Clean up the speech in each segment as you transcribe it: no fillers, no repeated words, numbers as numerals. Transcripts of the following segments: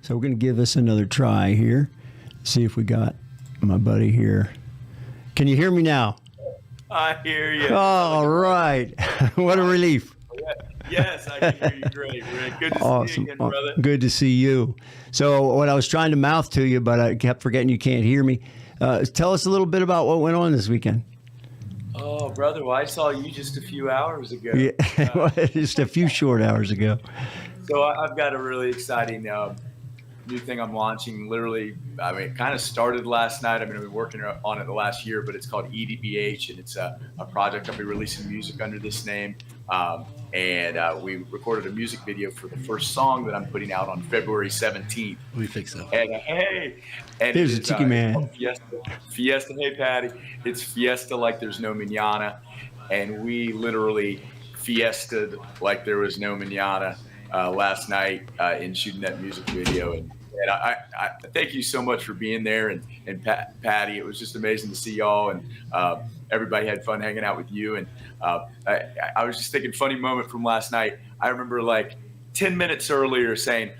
So we're going to give this another try here. See if we got my buddy here. Can you hear me now? I hear you. All right. What a relief. Yes, I can hear you great, Rick. Good to see you again, brother. Good to see you. So what I was trying to mouth to you, but I kept forgetting you can't hear me. Tell us a little bit about what went on this weekend. Oh, brother, well, I saw you just a few hours ago. Yeah, just a few short hours ago. So I've got a really exciting new thing I'm launching. Literally, I mean, it kind of started last night. I've been working on it the last year, but it's called EDBH, and it's a project. I'll be releasing music under this name. And we recorded a music video for the first song that I'm putting out on February 17th. We fix that. And here's a Tiki Man. Fiesta, hey, Patty. It's Fiesta like there's no mañana. And we literally fiestaed like there was no mañana last night in shooting that music video. And I thank you so much for being there. And Patty, it was just amazing to see y'all. And everybody had fun hanging out with you. And I was just thinking, funny moment from last night. I remember like 10 minutes earlier saying,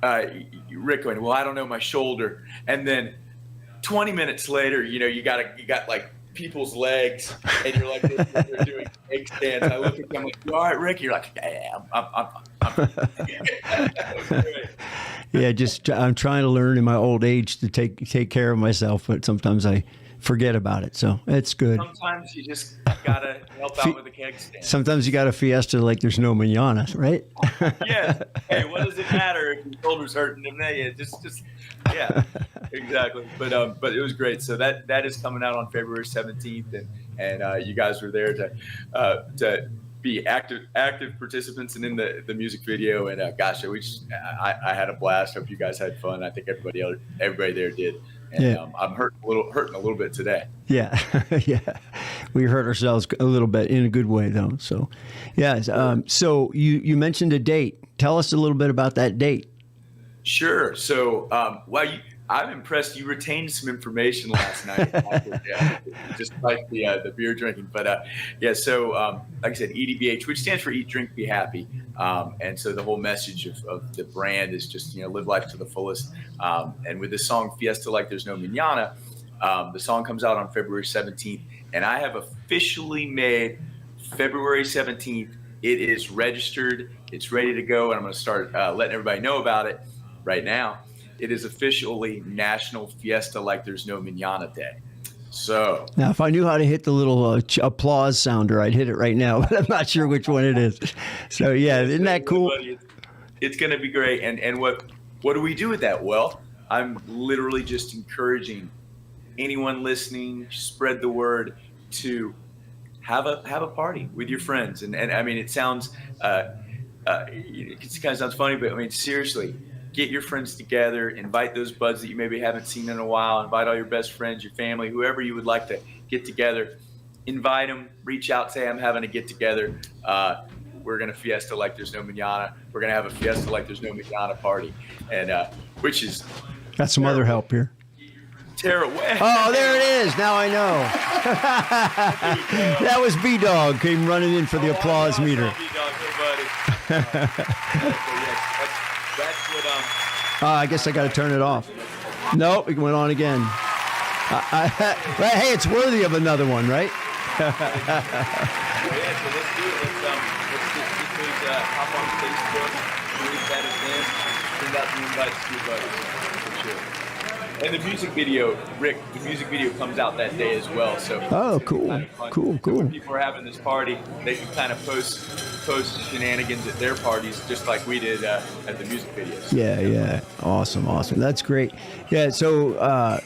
Rick going, well, I don't know, my shoulder. And then 20 minutes later, you got like people's legs, and you're like, they're doing egg stands. I look at them like, you all right, Rick? You're like, yeah, I'm Yeah, I'm trying to learn in my old age to take care of myself, but sometimes I forget about it. So it's good. Sometimes you just gotta help out with the keg stand. Sometimes you gotta fiesta like there's no mañana, right? Yes. Hey, what does it matter if your shoulder's hurting? Yeah, exactly. But it was great. So that is coming out on February 17th, and you guys were there to be active participants and in the music video. And gosh, I had a blast. Hope you guys had fun. I think everybody there did. And yeah. I'm hurting a little bit today. Yeah, yeah, we hurt ourselves a little bit in a good way, though. So, yeah. So you mentioned a date. Tell us a little bit about that date. Sure. So, I'm impressed. You retained some information last night, despite the beer drinking. But So like I said, EDBH, which stands for Eat, Drink, Be Happy. And so the whole message of the brand is just live life to the fullest. And with this song Fiesta Like There's No Mañana, the song comes out on February 17th, and I have officially made February 17th. It is registered. It's ready to go, and I'm going to start letting everybody know about it right now. It is officially National Fiesta Like There's No Mañana Day. So now, if I knew how to hit the little applause sounder, I'd hit it right now, but I'm not sure which one it is. So yeah, isn't that cool? It's going to be great. And what do we do with that? Well, I'm literally just encouraging anyone listening, spread the word to have a party with your friends. And I mean, it sounds it kind of sounds funny, but I mean, seriously. Get your friends together, invite those buds that you maybe haven't seen in a while, invite all your best friends, your family, whoever you would like to get together. Invite them, reach out, say, I'm having a get together. We're going to fiesta like there's no mañana. We're going to have a fiesta like there's no mañana party. And which is... Got some other help here. Terrible. Oh, there it is. Now I know. That was B-Dog came running in for the applause meter. B-Dog, hey, buddy. That's what I guess I got to turn it off. Nope, it went on again. Hey, it's worthy of another one, right? So let's do it. Let's just hop on Facebook, read that event, send out the invites to your buddies, for sure. And the music video, Rick, comes out that day as well. So cool, kind of cool. So when people are having this party, they can kind of post shenanigans at their parties, just like we did at the music videos. Yeah. Awesome. That's great. Yeah. So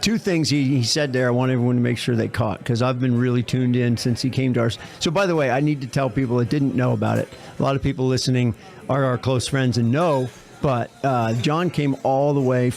two things he said there, I want everyone to make sure they caught, because I've been really tuned in since he came to ours. So by the way, I need to tell people that didn't know about it. A lot of people listening are our close friends and know, but John came all the way.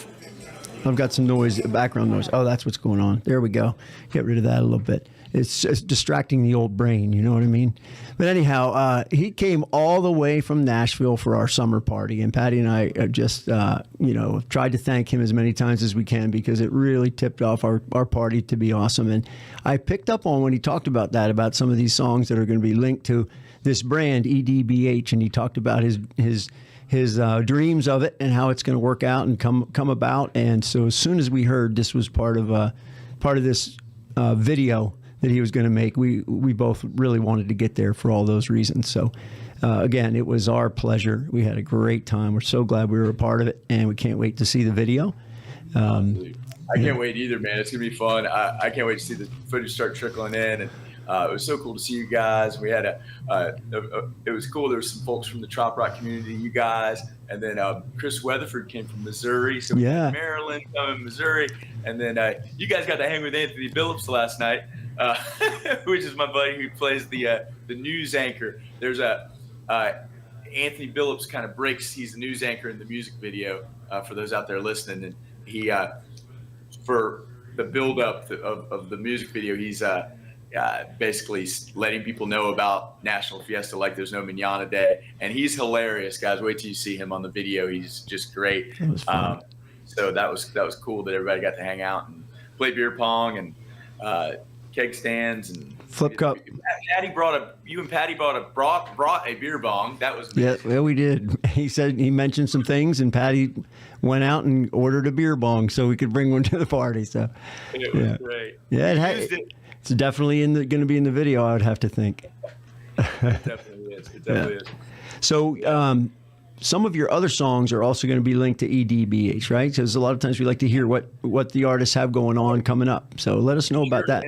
I've got some noise, background noise. Oh, that's what's going on. There we go. Get rid of that a little bit. It's just distracting the old brain, you know what I mean? But anyhow, he came all the way from Nashville for our summer party, and Patty and I just, tried to thank him as many times as we can, because it really tipped off our party to be awesome. And I picked up on when he talked about that, about some of these songs that are going to be linked to this brand, EDBH, and he talked about his his dreams of it and how it's going to work out and come about. And so as soon as we heard this was part of this video that he was going to make, we both really wanted to get there for all those reasons. So again, it was our pleasure. We had a great time. We're so glad we were a part of it, and we can't wait to see the video. I can't wait either, man. It's gonna be fun. I can't wait to see the footage start trickling in, and it was so cool to see you guys. We had it was cool. There were some folks from the Trop Rock community, you guys, and then Chris Weatherford came from Missouri, so we had Maryland, Missouri, and then you guys got to hang with Anthony Billups last night, which is my buddy who plays the news anchor. There's Anthony Billups kind of breaks. He's the news anchor in the music video for those out there listening, and he for the build up of the music video, he's basically letting people know about National Fiesta like there's no Mañana Day, and he's hilarious, guys. Wait till you see him on the video. He's just great. So that was cool that everybody got to hang out and play beer pong and keg stands and flip cup. Patty brought a beer bong. That was amazing. Yeah, we did. He mentioned some things, and Patty went out and ordered a beer bong so we could bring one to the party. So it was great. Yeah, it's definitely going to be in the video, I would have to think. It definitely is. It definitely is. So some of your other songs are also going to be linked to EDBH, right? Because a lot of times we like to hear what the artists have going on coming up. So let us know about that.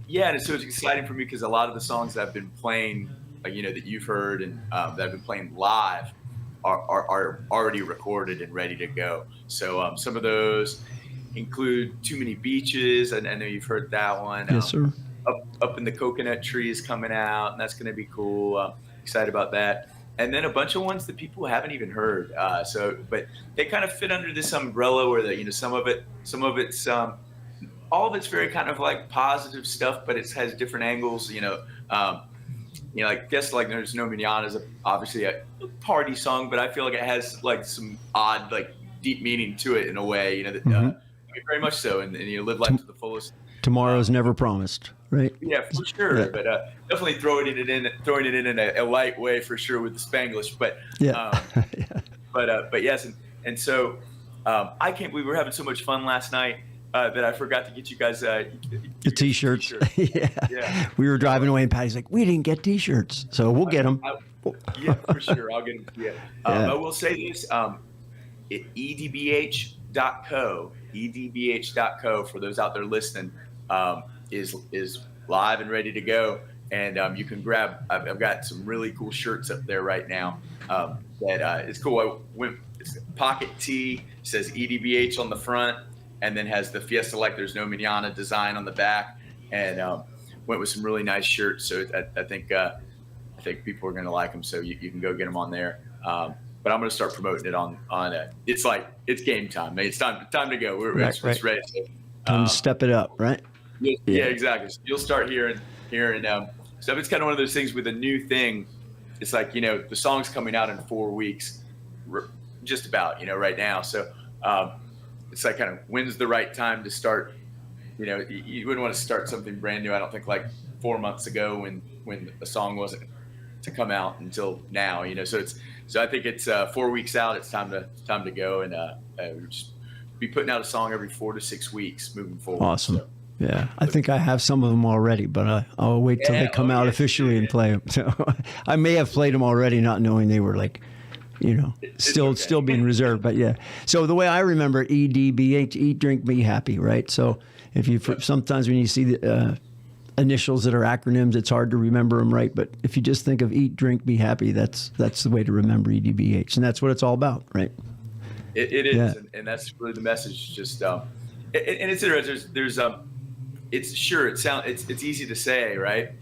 Yeah, and so it's exciting for me because a lot of the songs that I've been playing, that you've heard and that I've been playing live are already recorded and ready to go. So some of those include Too Many Beaches. I know you've heard that one. Yes, sir. Up in the Coconut Tree is coming out, and that's going to be cool. Excited about that. And then a bunch of ones that people haven't even heard. But they kind of fit under this umbrella where some of it's all of it's very kind of like positive stuff, but it has different angles. Like Guess Like There's No Mañana is obviously a party song, but I feel like it has like some odd, like deep meaning to it in a way. Very much so, and live life to the fullest. Tomorrow's never promised, right? Yeah, for sure. Yeah. But definitely throwing it in a light way for sure with the Spanglish. But yeah, but yes, and so we were having so much fun last night. That I forgot to get you guys the T-shirts. Yeah. We were driving away, and Patty's like, "We didn't get T-shirts, so we'll get them." Yeah, for sure. I'll get them. Yeah. I will say this: edbh.co for those out there listening is live and ready to go, and you can grab. I've got some really cool shirts up there right now. That it's cool. It's a pocket tee, says EDBH on the front, and then has the Fiesta Like There's No Mañana design on the back, and went with some really nice shirts. So I think people are going to like them. So you can go get them on there. But I'm going to start promoting it on it's game time. It's time to go. It's ready. So, time to step it up, right? Yeah, exactly. So you'll start hearing stuff. It's kind of one of those things with a new thing. It's like the song's coming out in 4 weeks, just about right now. So. It's like kind of when's the right time to start. You wouldn't want to start something brand new. I don't think like 4 months ago when a song wasn't to come out until now. So I think it's 4 weeks out. It's time to go and just be putting out a song every 4 to 6 weeks moving forward. Awesome. So, yeah, I think I have some of them already, but I'll wait till they come out officially and play them. So I may have played them already, not knowing they were like. Still being reserved, but yeah. So the way I remember it, EDBH, Eat, Drink, Be Happy, right? So if you sometimes when you see the initials that are acronyms, it's hard to remember them, right? But if you just think of Eat, Drink, Be Happy, that's the way to remember EDBH, and that's what it's all about, right? It is, and that's really the message. Just and it's interesting. There's it's easy to say, right?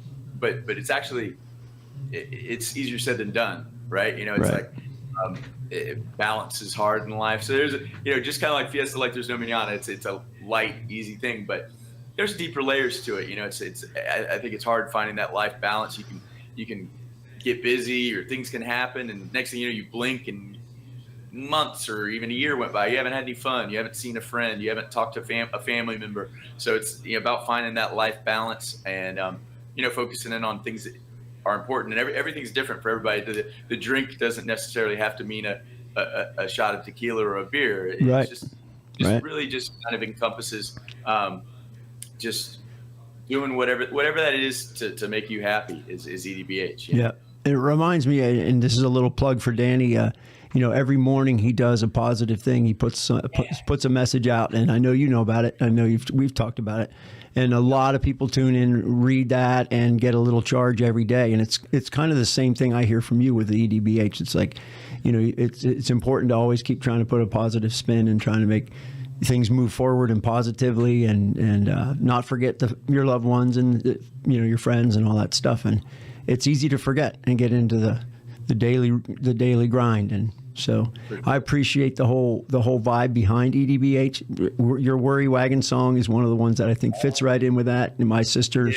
But it's actually it's easier said than done, right? It's like. Balance is hard in life. So there's just kind of like Fiesta Like There's No Mañana. It's a light, easy thing, but there's deeper layers to it. I think it's hard finding that life balance. You can get busy or things can happen, and next thing you blink and months or even a year went by. You haven't had any fun. You haven't seen a friend. You haven't talked to a family member. So it's about finding that life balance and focusing in on things that are important, and everything's different for everybody. The drink doesn't necessarily have to mean a shot of tequila or a beer. It's Right. just Right. really just kind of encompasses just doing whatever that is to make you happy is EDBH. Yeah. It reminds me, and this is a little plug for Danny. Every morning he does a positive thing. He puts a message out, and I know you know about it. I know we've talked about it, and a lot of people tune in, read that, and get a little charge every day. And it's kind of the same thing I hear from you with the EDBH. It's like, it's important to always keep trying to put a positive spin and trying to make things move forward and positively, and not forget your loved ones and your friends and all that stuff. And it's easy to forget and get into the daily grind. And so I appreciate the whole vibe behind EDBH. Your Worry Wagon song is one of the ones that I think fits right in with that. And my sister,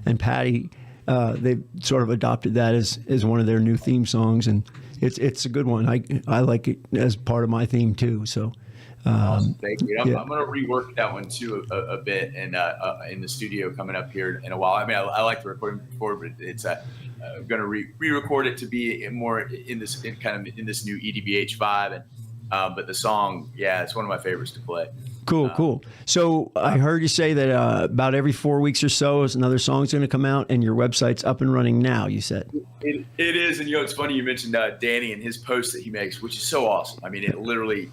and Patty, they've sort of adopted that as one of their new theme songs, and it's a good one. I like it as part of my theme too. So. Awesome. Thank you. I'm going to rework that one too a bit, and in the studio coming up here in a while. I mean, I like the recording before, but it's I'm going to re-record it to be more in this new EDBH vibe. And but the song, it's one of my favorites to play. Cool. So I heard you say that about every 4 weeks or so is another song's going to come out, and your website's up and running now, you said. It is, and it's funny you mentioned Danny and his posts that he makes, which is so awesome. I mean, it literally.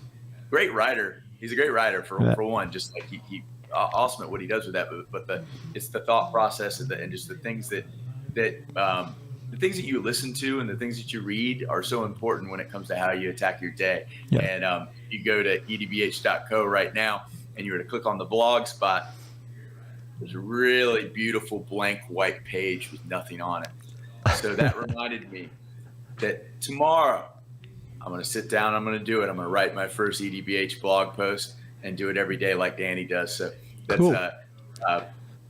Great writer. He's a great writer for one. Just like he awesome at what he does with that. But it's the thought process and just the things that the things that you listen to and the things that you read are so important when it comes to how you attack your day. Yeah. And you go to edbh.co right now, and you were to click on the blog spot. There's a really beautiful blank white page with nothing on it. So that reminded me that tomorrow. I'm going to sit down. I'm going to do it. I'm going to write my first EDBH blog post and do it every day like Danny does. So that's cool.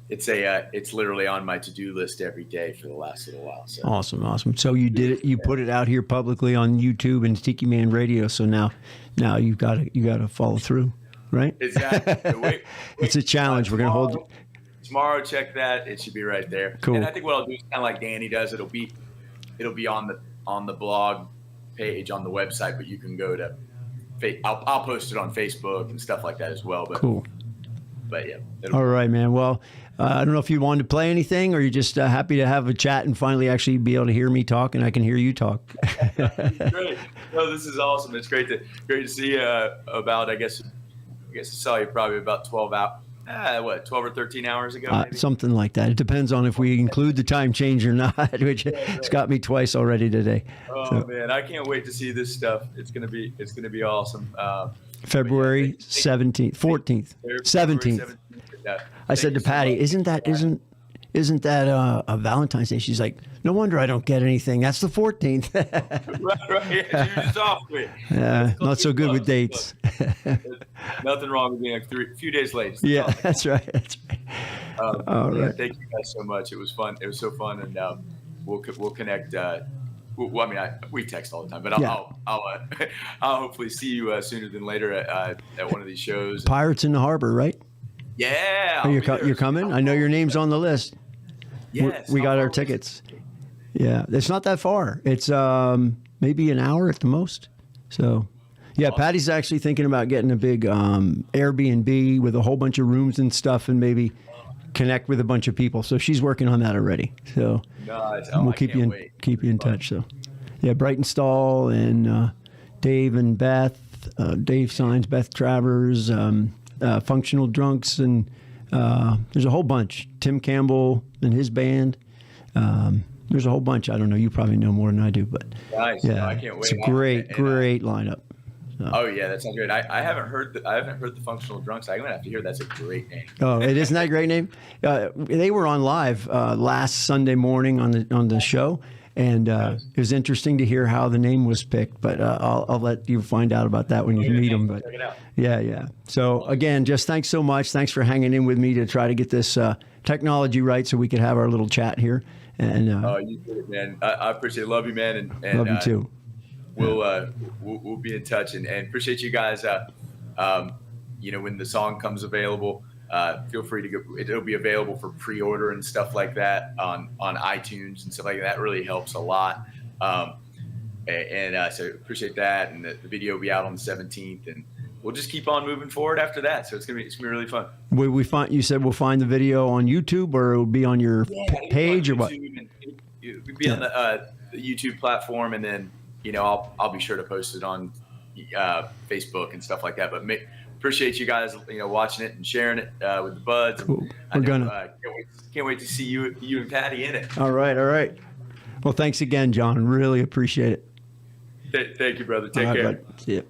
It's literally on my to-do list every day for the last little while. So. Awesome. So you did it. You put it out here publicly on YouTube and Tiki Man Radio. So now you've got to follow through, right? Exactly. So wait, it's a challenge. We're going to hold it. Tomorrow, check that. It should be right there. Cool. And I think what I'll do is kind of like Danny does. It'll be on the blog page on the website, but you can go to I'll post it on Facebook and stuff like that as well. But cool. But yeah. All right, man. Well, I don't know if you wanted to play anything, or you're just happy to have a chat and finally actually be able to hear me talk, and I can hear you talk. Great. No, this is awesome. It's great to see about. I guess I saw you probably about 12 or 13 hours ago? Maybe? Something like that. It depends on if we include the time change or not, which it's got me twice already today. Oh man, I can't wait to see this stuff. It's gonna be awesome. February 17th, 14th, 17th. I said to Patty, "Isn't that a Valentine's Day?" She's like, "No wonder I don't get anything. That's the 14th." right. Yeah, you're just off with. Not so good with dates. Nothing wrong with being a few days late. Yeah, that's right. All right. Thank you guys so much. It was fun. It was so fun, and we'll connect. We text all the time, but I'll hopefully see you sooner than later at one of these shows. Pirates in the Harbor, right? Yeah. You're coming? I know your name's on the list. Yes. We got our tickets. Yeah, it's not that far. It's maybe an hour at the most. So, yeah, Patty's actually thinking about getting a big Airbnb with a whole bunch of rooms and stuff, and maybe connect with a bunch of people. So she's working on that already. So nice. We'll keep you in touch. So, yeah, Brightonstall and Dave and Beth, Dave Signs, Beth Travers, Functional Drunks, and there's a whole bunch. Tim Campbell and his band. There's a whole bunch. I don't know. You probably know more than I do, but nice. Yeah, no, I can't wait. It's a great lineup. So. Oh yeah, that sounds great. I haven't heard the Functional Drunks. I'm gonna have to hear. That's a great name. Oh, it isn't that a great name? They were on live last Sunday morning on the show, and it was interesting to hear how the name was picked. But I'll let you find out about that when you meet them. But check it out. Yeah. So again, just thanks so much. Thanks for hanging in with me to try to get this technology right so we could have our little chat here. And you did it, man. I appreciate it. Love you, man. And love you too. We'll be in touch and appreciate you guys. When the song comes available, feel free to go. It'll be available for pre-order and stuff like that on iTunes and stuff like that. That really helps a lot. So appreciate that. And the video will be out on the 17th, and we'll just keep on moving forward after that. So it's gonna be really fun. You said we'll find the video on YouTube, or it'll be on your page, or what? It'll be on the YouTube platform, and then I'll be sure to post it on Facebook and stuff like that. But appreciate you guys watching it and sharing it with the buds. Cool. Can't wait to see you and Patty in it. All right. Well, thanks again, John. Really appreciate it. Thank you, brother. Take care. Bud. See ya.